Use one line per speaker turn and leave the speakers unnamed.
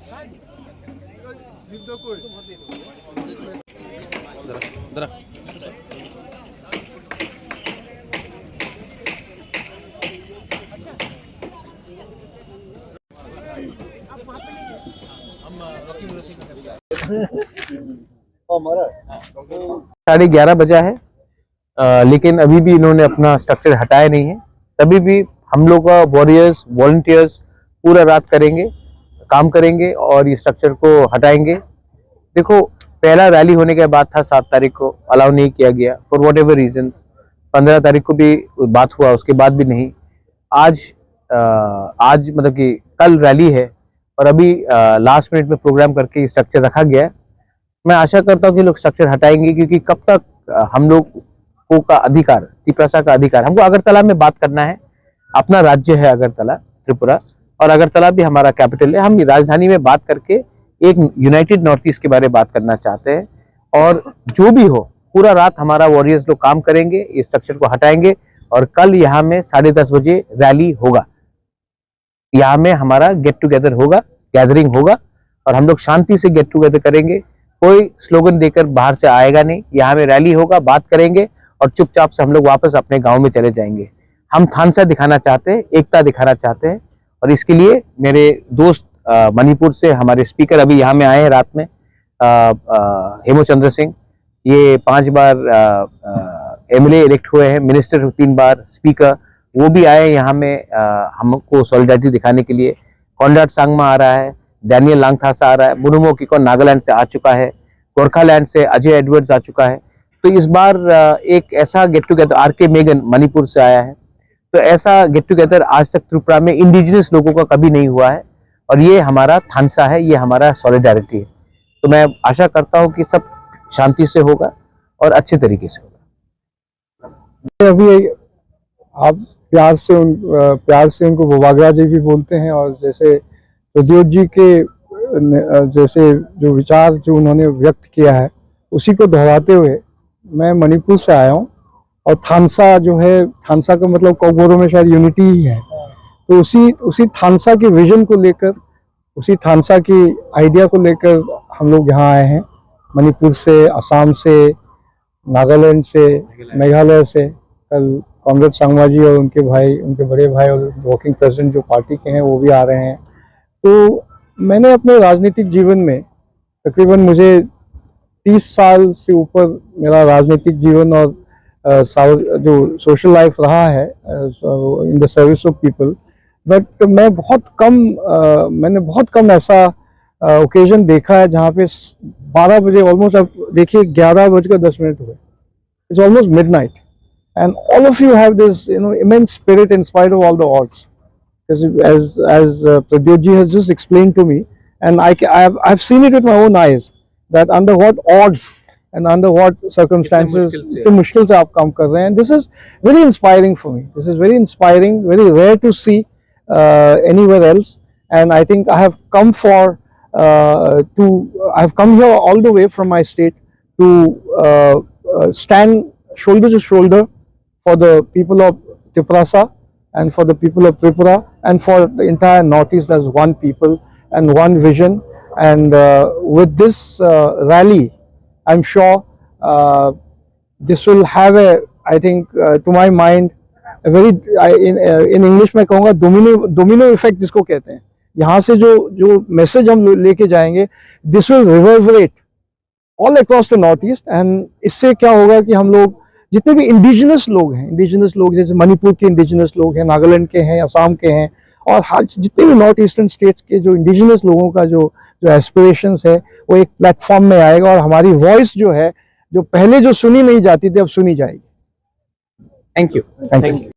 11:30 बजा है, लेकिन अभी भी इन्होंने अपना स्ट्रक्चर हटाया नहीं है। तभी भी हम लोग का वॉरियर्स वॉलंटियर्स पूरा रात करेंगे, काम करेंगे और ये स्ट्रक्चर को हटाएंगे। देखो, पहला रैली होने के बाद था 7 तारीख को, अलाउ नहीं किया गया फॉर वॉट एवर रीजन। 15 तारीख को भी बात हुआ, उसके बाद भी नहीं। आज मतलब कि कल रैली है और अभी लास्ट मिनट में प्रोग्राम करके स्ट्रक्चर रखा गया है। मैं आशा करता हूँ कि लोग स्ट्रक्चर हटाएंगे, क्योंकि कब तक हम लोग को का अधिकार, त्रिपुरा का अधिकार, हमको अगरतला में बात करना है। अपना राज्य है अगरतला, त्रिपुरा, और अगरतला भी हमारा कैपिटल है। हम राजधानी में बात करके एक यूनाइटेड नॉर्थ ईस्ट के बारे में बात करना चाहते हैं। और जो भी हो, पूरा रात हमारा वॉरियर्स लोग काम करेंगे, इस स्ट्रक्चर को हटाएंगे और कल यहाँ में 10:30 बजे रैली होगा। यहाँ में हमारा गेट टुगेदर होगा, गैदरिंग होगा और हम लोग शांति से गेट टुगेदर करेंगे। कोई स्लोगन देकर बाहर से आएगा नहीं। यहाँ में रैली होगा, बात करेंगे और चुपचाप से हम लोग वापस अपने गांव में चले जाएंगे। हम थानसा दिखाना चाहते हैं, एकता दिखाना चाहते हैं और इसके लिए मेरे दोस्त मणिपुर से हमारे स्पीकर अभी यहाँ में आए हैं रात में, हेमचंद्र सिंह। ये 5 बार एमएलए इलेक्ट हुए हैं, मिनिस्टर 3 बार, स्पीकर, वो भी आए यहाँ में हमको सॉलिडारिटी दिखाने के लिए। कॉन्राड सांगमा आ रहा है, डैनियल लांगथासा आ रहा है, मुनुमो किको नागालैंड से आ चुका है, गोरखालैंड से अजय एडवर्ड्स आ चुका है। तो इस बार एक ऐसा get together, RK Megan Manipur से आया है। तो ऐसा गेट टुगेदर आज तक त्रिपुरा में इंडिजिनस लोगों का कभी नहीं हुआ है और ये हमारा थानसा है, ये हमारा सॉलिडारिटी है। तो मैं आशा करता हूँ कि सब शांति से होगा और अच्छे तरीके से होगा।
अभी आप प्यार से उनको बोबागरा जी भी बोलते हैं और जैसे प्रद्योत जी के जैसे जो विचार जो उन्होंने व्यक्त किया है उसी को दोहराते हुए मैं मणिपुर से आया हूँ। और थानसा जो है, थानसा का मतलब कोगोरो में शायद यूनिटी ही है। तो उसी थानसा के विजन को लेकर, उसी थानसा की आइडिया को लेकर हम लोग यहाँ आए हैं, मणिपुर से, असम से, नागालैंड से, मेघालय से। कल कॉमरेड सांगमा जी और उनके भाई, उनके बड़े भाई और वर्किंग प्रेसिडेंट जो पार्टी के हैं वो भी आ रहे हैं। तो मैंने अपने राजनीतिक जीवन में तकरीबन मुझे 30 साल से ऊपर मेरा राजनीतिक जीवन और जो सोशल लाइफ रहा है in the service of people. But मैंने बहुत कम ऐसा ओकेजन देखा है जहाँ पे 12 बजे ऑलमोस्ट, अब देखिए 11:10 हुए, it's almost midnight, and all of you have this immense spirit in spite of all the odds, as Pradyot ji has just explained to me, and I've seen it with my own eyes that under what odds and under what circumstances इतने मुश्किल से आप काम कर रहे हैं। This is very inspiring for me. This is very inspiring, very rare to see anywhere else, and I think I have come I've come here all the way from my state to stand shoulder to shoulder for the people of Tripura and for the people of Tripura and for the entire Northeast as one people and one vision. And with this rally, I'm sure this will have I think to my mind, a very in English में कहूँगा domino effect जिसको कहते हैं। यहाँ से जो message हम लेके जाएंगे, this will reverberate all across the Northeast, and इससे क्या होगा कि हम लोग जितने भी इंडिजिनस लोग हैं, इंडिजिनस लोग जैसे मणिपुर के इंडिजिनस लोग हैं, नागालैंड के हैं, असम के हैं, और जितने भी नॉर्थ ईस्टर्न स्टेट्स के जो इंडिजिनस लोगों का जो एस्पिरेशंस है वो एक प्लेटफॉर्म में आएगा और हमारी वॉइस जो है, जो पहले जो सुनी नहीं जाती थी, अब सुनी जाएगी। Thank you.